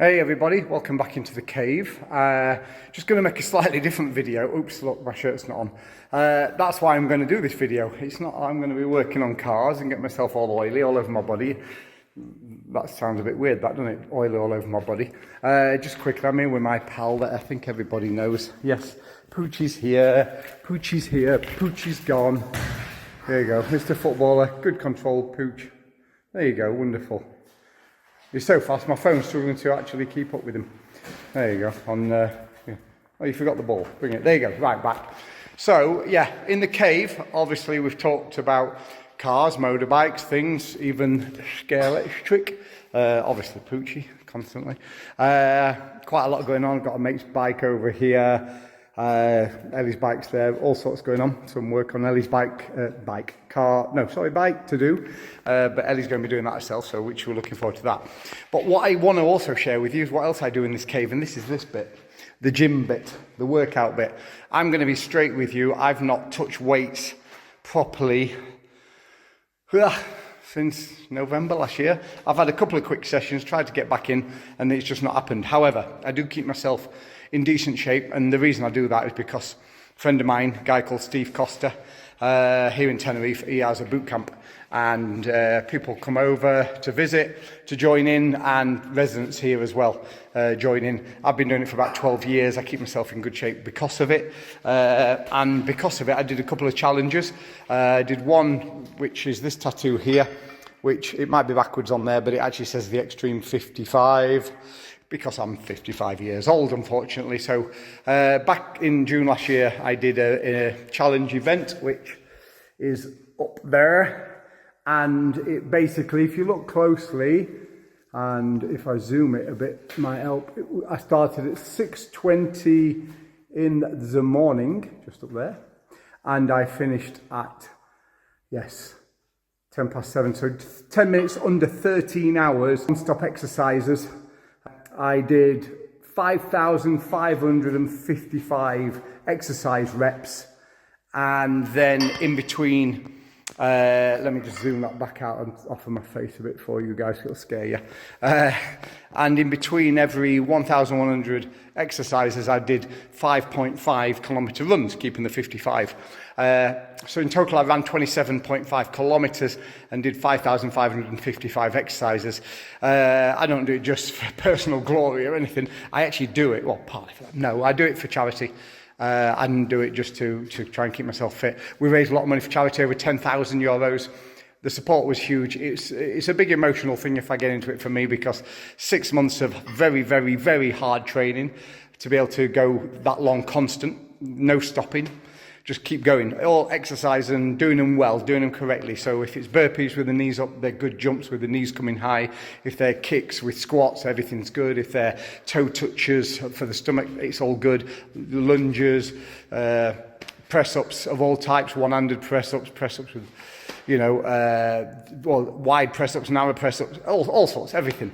Hey everybody, welcome back into the cave. Just going to make a slightly different video. Oops, look, my shirt's not on. That's why I'm going to do this video. It's not I'm going to be working on cars and get myself all oily all over my body. That sounds a bit weird, that, doesn't it? Oily all over my body. Just quickly, I'm here with my pal that I think everybody knows. Yes, Poochie's here, Poochie's gone. There you go, Mr. Footballer, good control, Pooch. There you go, wonderful. He's so fast, my phone's struggling to actually keep up with him. There you go. Yeah. Oh, you forgot the ball. Bring it. There you go. Right, back. So, yeah, in the cave, obviously we've talked about cars, motorbikes, things, even electric. Obviously Poochie, constantly. Quite a lot going on. I've got a mate's bike over here. Ellie's bike's there, all sorts going on. Some work on Ellie's bike to do. But Ellie's going to be doing that herself, so which we're looking forward to that. But what I want to also share with you is what else I do in this cave, and this is this bit, the gym bit, the workout bit. I'm going to be straight with you. I've not touched weights properly since November last year. I've had a couple of quick sessions, tried to get back in, and it's just not happened. However, I do keep myself in decent shape, and the reason I do that is because a friend of mine, a guy called Steve Costa, here in Tenerife, he has a boot camp, and people come over to visit, to join in, and residents here as well join in. I've been doing it for about 12 years. I keep myself in good shape because of it, and because of it I did a couple of challenges. I did one which is this tattoo here, which it might be backwards on there, but it actually says the Extreme 55, because I'm 55 years old, unfortunately. So back in June last year, I did a challenge event, which is up there. And it basically, if you look closely, and if I zoom it a bit, might help. I started at 6:20 in the morning, just up there. And I finished at, 7:10. So 10 minutes under 13 hours, non-stop exercises. I did 5,555 exercise reps, and then in between, let me just zoom that back out and off of my face a bit for you guys, it'll scare you. And in between every 1,100 exercises, I did 5.5 kilometre runs, keeping the 55. So in total, I ran 27.5 kilometres and did 5,555 exercises. I don't do it just for personal glory or anything. I actually do it, well, partly for that. No, I do it for charity. I didn't do it just to try and keep myself fit. We raised a lot of money for charity, over 10,000 euros. The support was huge. It's a big emotional thing if I get into it for me, because 6 months of very, very, very hard training to be able to go that long constant, no stopping, just keep going. All exercise and doing them well, doing them correctly. So if it's burpees with the knees up, they're good jumps with the knees coming high. If they're kicks with squats, everything's good. If they're toe touches for the stomach, it's all good. Lunges, press-ups of all types, one-handed press-ups with, wide press-ups, narrow press-ups, all sorts, everything.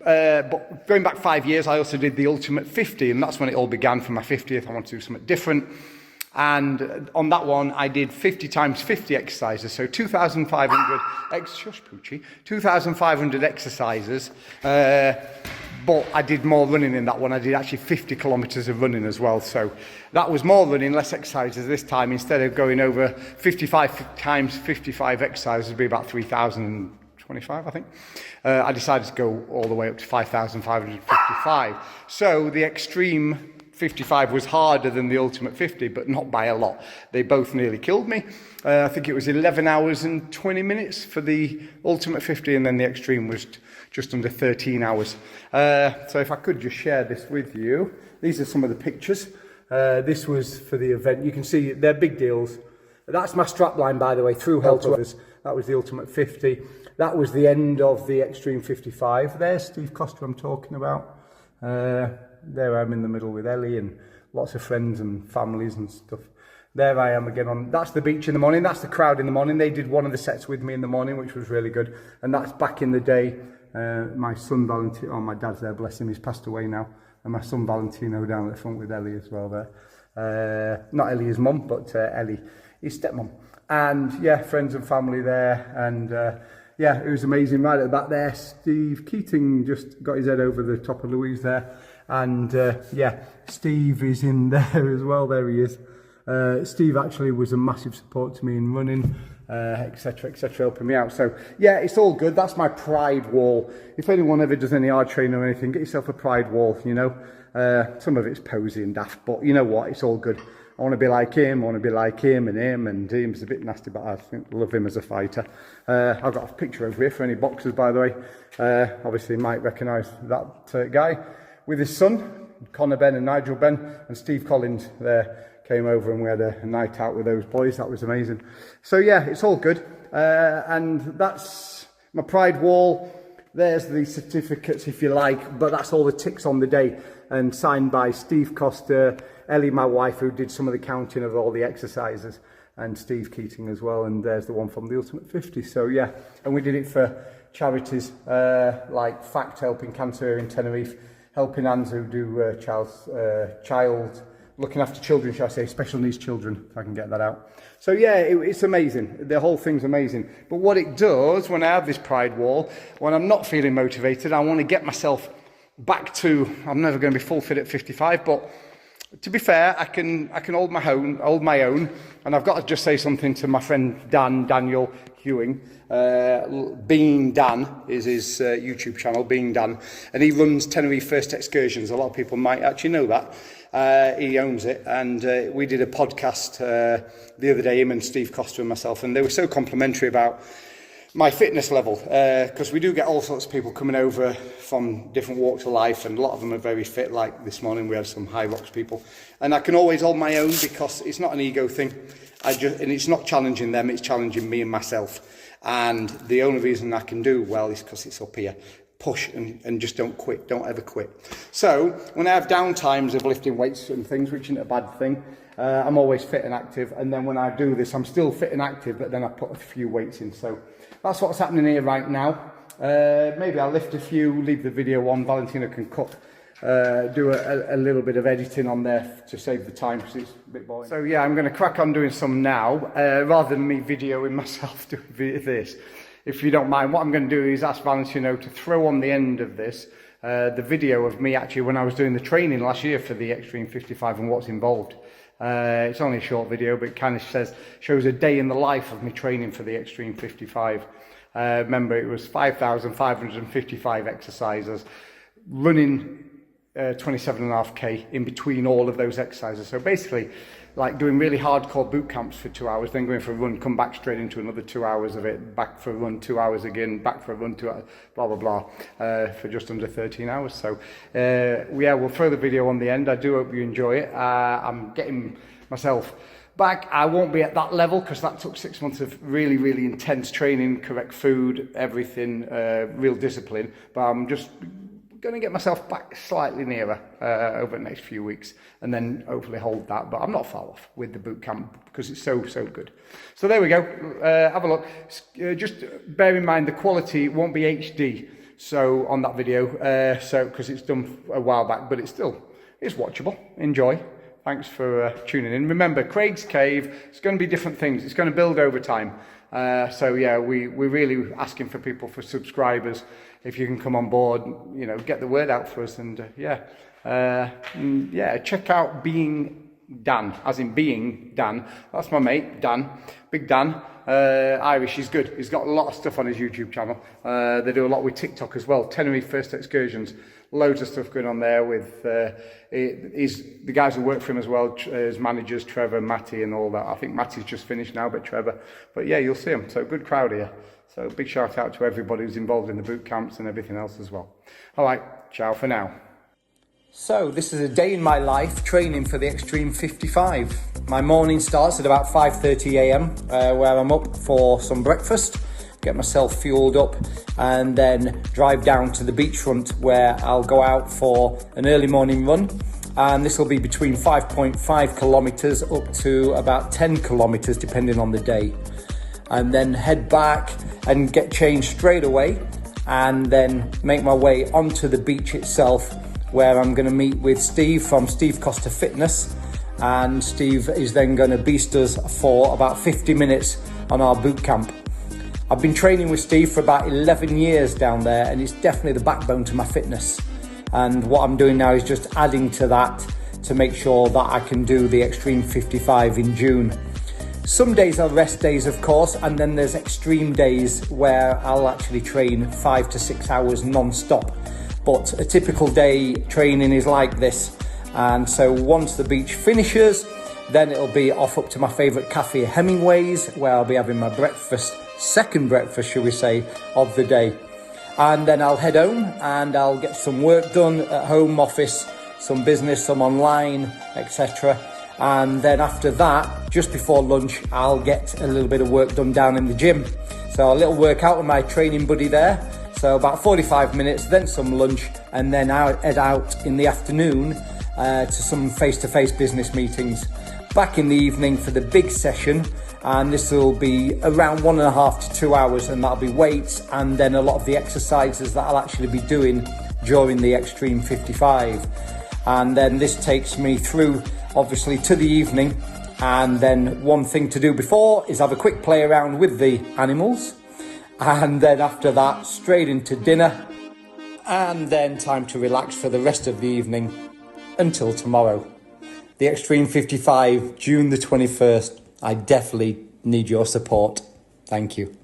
But going back 5 years, I also did the Ultimate 50, and that's when it all began. For my 50th, I wanted to do something different. And on that one, I did 50 times 50 exercises, so 2,500 2,500 exercises. But I did more running in that one. I did actually 50 kilometres of running as well. So that was more running, less exercises this time. Instead of going over 55 times 55 exercises, it would be about 3,025, I think. I decided to go all the way up to 5,555. So the Extreme 55 was harder than the Ultimate 50, but not by a lot. They both nearly killed me. I think it was 11 hours and 20 minutes for the Ultimate 50, and then the Extreme was just under 13 hours. So if I could just share this with you. These are some of the pictures. This was for the event. You can see they're big deals. That's my strap line, by the way, through hell to others. That was the Ultimate 50. That was the end of the Extreme 55. There's Steve Costa I'm talking about. There I'm in the middle with Ellie and lots of friends and families and stuff. There I am again on, that's the beach in the morning, that's the crowd in the morning. They did one of the sets with me in the morning, which was really good. And that's back in the day. My son Valentino, my dad's there, bless him, he's passed away now. And my son Valentino down at the front with Ellie as well there. Not Ellie, his mum, but Ellie, his stepmom. And yeah, friends and family there. And yeah, it was amazing. Right at the back there, Steve Keating just got his head over the top of Louise there. And yeah, Steve is in there as well. There he is. Steve actually was a massive support to me in running, etc, helping me out. So yeah, it's all good. That's my pride wall. If anyone ever does any hard training or anything, get yourself a pride wall, you know. Some of it's posy and daft, but you know what, it's all good. I want to be like him, I want to be like him, and him's a bit nasty, but I love him as a fighter. I've got a picture over here for any boxers, by the way. Obviously you might recognise that guy with his son, Connor Ben and Nigel Ben, and Steve Collins there came over and we had a night out with those boys. That was amazing. So yeah, it's all good. And that's my pride wall. There's the certificates, if you like, but that's all the ticks on the day, and signed by Steve Costa, Ellie, my wife, who did some of the counting of all the exercises, and Steve Keating as well. And there's the one from the Ultimate 50. So yeah, and we did it for charities like FACT, helping cancer in Tenerife, helping hands who do child looking after children, shall I say, special needs children, if I can get that out. So yeah, it's amazing. The whole thing's amazing. But what it does when I have this pride wall, when I'm not feeling motivated, I want to get myself back to, I'm never going to be full fit at 55, but to be fair, I can hold my own, and I've got to just say something to my friend Daniel Hewing. Being Dan is his YouTube channel, Being Dan, and he runs Tenerife First Excursions. A lot of people might actually know that. He owns it, and we did a podcast the other day, him and Steve Costa and myself, and they were so complimentary about my fitness level, because we do get all sorts of people coming over from different walks of life, and a lot of them are very fit. Like this morning we had some High Rocks people, and I can always hold my own because it's not an ego thing. And it's not challenging them, it's challenging me and myself. And the only reason I can do well is because it's up here. Push and just don't quit, don't ever quit. So when I have down times of lifting weights and things, which isn't a bad thing, I'm always fit and active. And then when I do this, I'm still fit and active, but then I put a few weights in. So that's what's happening here right now. Maybe I'll lift a few, leave the video on. Valentina can cut, do a little bit of editing on there to save the time because it's a bit boring. So yeah, I'm going to crack on doing some now, rather than me videoing myself doing this. If you don't mind, what I'm going to do is ask Valentina to throw on the end of this the video of me actually when I was doing the training last year for the Extreme 55 and what's involved. It's only a short video, but it kind of shows a day in the life of me training for the Extreme 55. Remember, it was 5,555 exercises, running 27.5k in between all of those exercises. So basically, like doing really hardcore boot camps for 2 hours, then going for a run, come back straight into another 2 hours of it, back for a run, 2 hours again, back for a run, 2 hours, blah, blah, blah, for just under 13 hours. So, yeah, we'll throw the video on the end. I do hope you enjoy it. I'm getting myself back. I won't be at that level because that took 6 months of really, really intense training, correct food, everything, real discipline. But I'm just going to get myself back slightly nearer over the next few weeks, and then hopefully hold that. But I'm not far off with the boot camp because it's so good. So there we go. Have a look. Just bear in mind the quality won't be HD. So on that video, so because it's done a while back, but it's watchable. Enjoy. Thanks for tuning in. Remember, Craig's Cave, it's going to be different things. It's going to build over time. So yeah, we're really asking for people, for subscribers, if you can come on board, you know, get the word out for us. And yeah, check out Being Dan, as in Being Dan. That's my mate, Dan, Big Dan. Irish, he's good. He's got a lot of stuff on his YouTube channel. They do a lot with TikTok as well. Tenerife First Excursions. Loads of stuff going on there with the guys who work for him as well, his managers, Trevor, Matty and all that. I think Matty's just finished now, but Trevor. But yeah, you'll see him. So good crowd here. So big shout out to everybody who's involved in the boot camps and everything else as well. All right, ciao for now. So this is a day in my life training for the Extreme 55. My morning starts at about 5:30 a.m. Where I'm up for some breakfast, get myself fueled up, and then drive down to the beachfront where I'll go out for an early morning run. And this will be between 5.5 kilometers up to about 10 kilometers depending on the day. And then head back and get changed straight away, and then make my way onto the beach itself, where I'm going to meet with Steve from Steve Costa Fitness, and Steve is then going to beast us for about 50 minutes on our boot camp. I've been training with Steve for about 11 years down there, and it's definitely the backbone to my fitness. And what I'm doing now is just adding to that to make sure that I can do the Extreme 55 in June. Some days are rest days, of course, and then there's extreme days where I'll actually train 5 to 6 hours non-stop. But a typical day training is like this. And so once the beach finishes, then it'll be off up to my favourite cafe, Hemingway's, where I'll be having my breakfast, second breakfast, shall we say, of the day. And then I'll head home and I'll get some work done at home office, some business, some online, etc. And then after that, just before lunch, I'll get a little bit of work done down in the gym. So a little workout with my training buddy there. So about 45 minutes, then some lunch, and then I'll head out in the afternoon to some face-to-face business meetings. Back in the evening for the big session, and this will be around 1.5 to 2 hours, and that'll be weights and then a lot of the exercises that I'll actually be doing during the Extreme 55. And then this takes me through, obviously, to the evening. And then one thing to do before is have a quick play around with the animals. And then after that, straight into dinner. And then time to relax for the rest of the evening until tomorrow. The Extreme 55, June the 21st. I definitely need your support. Thank you.